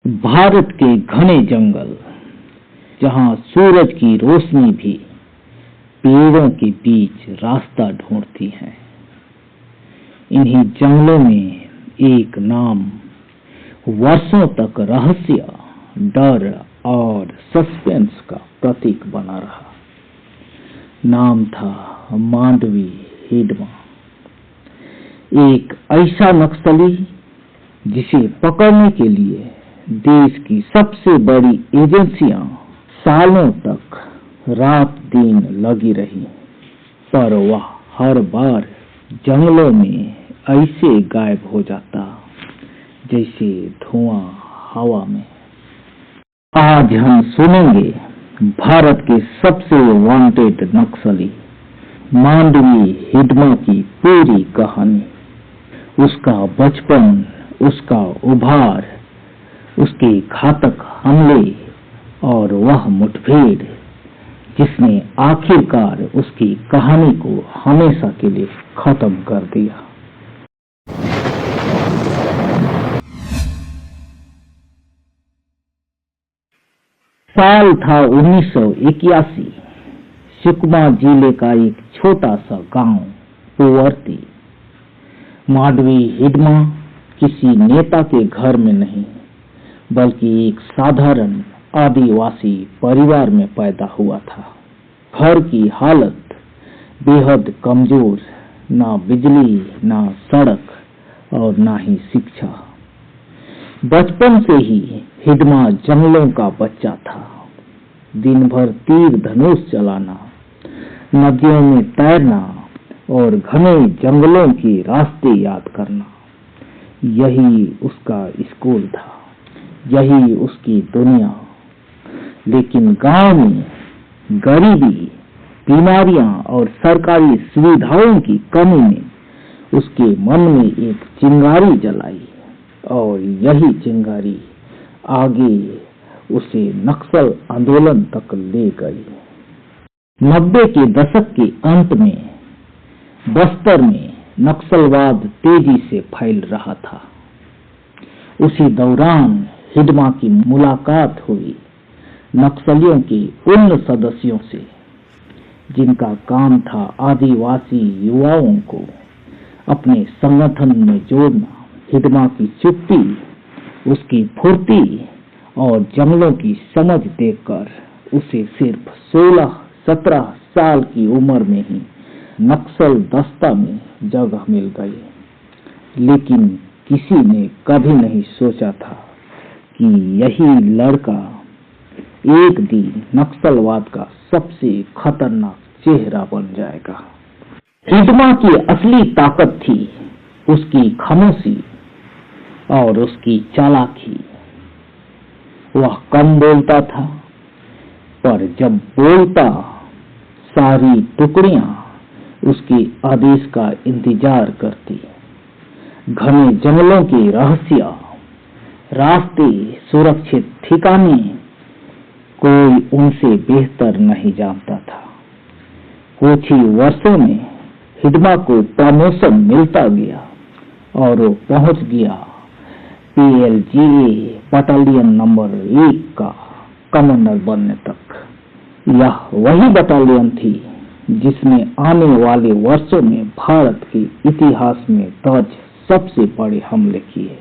भारत के घने जंगल, जहां सूरज की रोशनी भी पेड़ों के बीच रास्ता ढूंढती है। इन्हीं जंगलों में एक नाम वर्षों तक रहस्य, डर और सस्पेंस का प्रतीक बना रहा। नाम था मांडवी हिडमा, एक ऐसा नक्सली जिसे पकड़ने के लिए देश की सबसे बड़ी एजेंसियां सालों तक रात दिन लगी रही, पर वह हर बार जंगलों में ऐसे गायब हो जाता जैसे धुआं हवा में। आज हम सुनेंगे भारत के सबसे वांटेड नक्सली मांडवी हिडमा की पूरी कहानी, उसका बचपन, उसका उभार, उसके घातक हमले और वह मुठभेड़ जिसने आखिरकार उसकी कहानी को हमेशा के लिए खत्म कर दिया। साल था 1981। सुकमा जिले का एक छोटा सा गांव पुवर्ती। मांडवी हिडमा किसी नेता के घर में नहीं, बल्कि एक साधारण आदिवासी परिवार में पैदा हुआ था। घर की हालत बेहद कमजोर, ना बिजली, ना सड़क और ना ही शिक्षा। बचपन से ही हिडमा जंगलों का बच्चा था। दिन भर तीर धनुष चलाना, नदियों में तैरना और घने जंगलों के रास्ते याद करना, यही उसका स्कूल था, यही उसकी दुनिया। लेकिन गांव में गरीबी, बीमारियां और सरकारी सुविधाओं की कमी ने उसके मन में एक चिंगारी जलाई, और यही चिंगारी आगे उसे नक्सल आंदोलन तक ले गई। 90 के दशक के अंत में बस्तर में नक्सलवाद तेजी से फैल रहा था। उसी दौरान हिडमा की मुलाकात हुई नक्सलियों के उन सदस्यों से जिनका काम था आदिवासी युवाओं को अपने संगठन में जोड़ना। हिडमा की चुप्पी, उसकी फुर्ती और जंगलों की समझ देखकर उसे सिर्फ 16-17 साल की उम्र में ही नक्सल दस्ता में जगह मिल गई। लेकिन किसी ने कभी नहीं सोचा था कि यही लड़का एक दिन नक्सलवाद का सबसे खतरनाक चेहरा बन जाएगा। हिडमा की असली ताकत थी उसकी खामोशी और उसकी चालाकी। वह कम बोलता था, पर जब बोलता सारी टुकड़ियां उसके आदेश का इंतजार करती। घने जंगलों के रहस्य, रास्ते, सुरक्षित ठिकाने कोई उनसे बेहतर नहीं जानता था। कुछ ही वर्षों में हिडमा को प्रमोशन मिलता गया और वो पहुंच गया PLGA बटालियन नंबर 1 का कमांडर बनने तक। यह वही बटालियन थी जिसने आने वाले वर्षों में भारत के इतिहास में दर्ज सबसे बड़े हमले किए।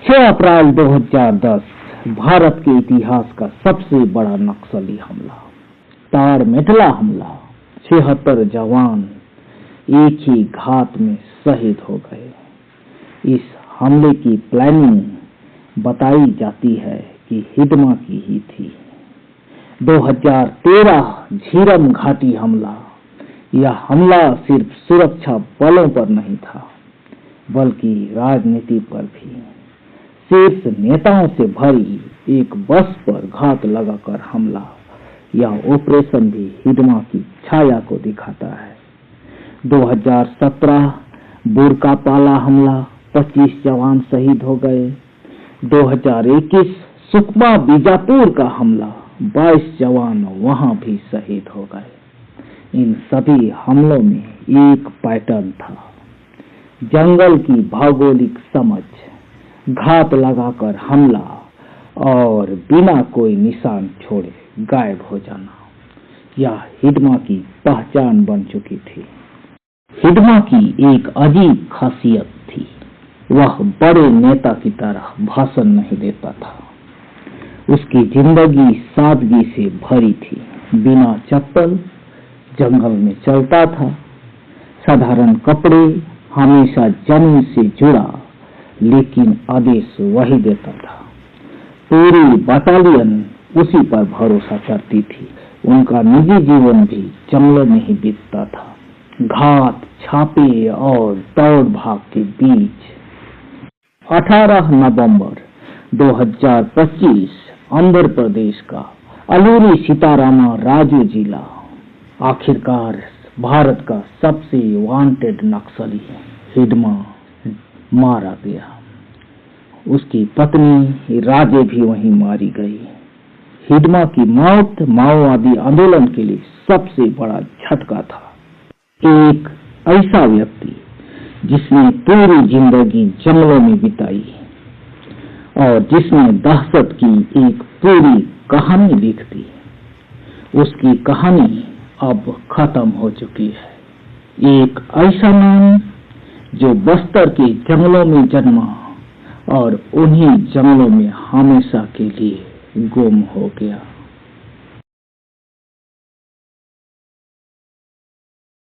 6 अप्रैल 2010 भारत के इतिहास का सबसे बड़ा नक्सली हमला, ताड़मेटला हमला। 76 जवान एक ही घात में शहीद हो गए। इस हमले की प्लानिंग बताई जाती है कि हिडमा की ही थी। 2013 झीरम घाटी हमला। यह हमला सिर्फ सुरक्षा बलों पर नहीं था, बल्कि राजनीति पर भी। शीर्ष नेताओं से भरी एक बस पर घात लगाकर हमला। यह ऑपरेशन भी हिडमा की छाया को दिखाता है। 2017 बुरकापाला हमला, 25 जवान शहीद हो गए। 2021 सुकमा बीजापुर का हमला, 22 जवान वहां भी शहीद हो गए। इन सभी हमलों में एक पैटर्न था, जंगल की भौगोलिक समझ, घात लगाकर हमला और बिना कोई निशान छोड़े गायब हो जाना, यह हिडमा की पहचान बन चुकी थी। हिडमा की एक अजीब खासियत थी, वह बड़े नेता की तरह भाषण नहीं देता था। उसकी जिंदगी सादगी से भरी थी। बिना चप्पल जंगल में चलता था, साधारण कपड़े, हमेशा जमीन से जुड़ा, लेकिन आदेश वही देता था। पूरी बटालियन उसी पर भरोसा करती थी। उनका निजी जीवन भी जंगलों में ही बीतता था, घात, छापे और दौड़ भाग के बीच। 18 नवंबर 2025 आंध्र प्रदेश का अलूरी सीतारामा राजू जिला। आखिरकार भारत का सबसे वांटेड नक्सली हिडमा मारा गया। उसकी पत्नी राजे भी वहीं मारी गई। हिडमा की मौत माओवादी आंदोलन के लिए सबसे बड़ा झटका था। एक ऐसा व्यक्ति जिसने पूरी जिंदगी जंगलों में बिताई और जिसने दहशत की एक पूरी कहानी लिख दी, उसकी कहानी अब खत्म हो चुकी है। एक ऐसा नाम जो बस्तर के जंगलों में जन्मा और उन्हीं जंगलों में हमेशा के लिए गुम हो गया।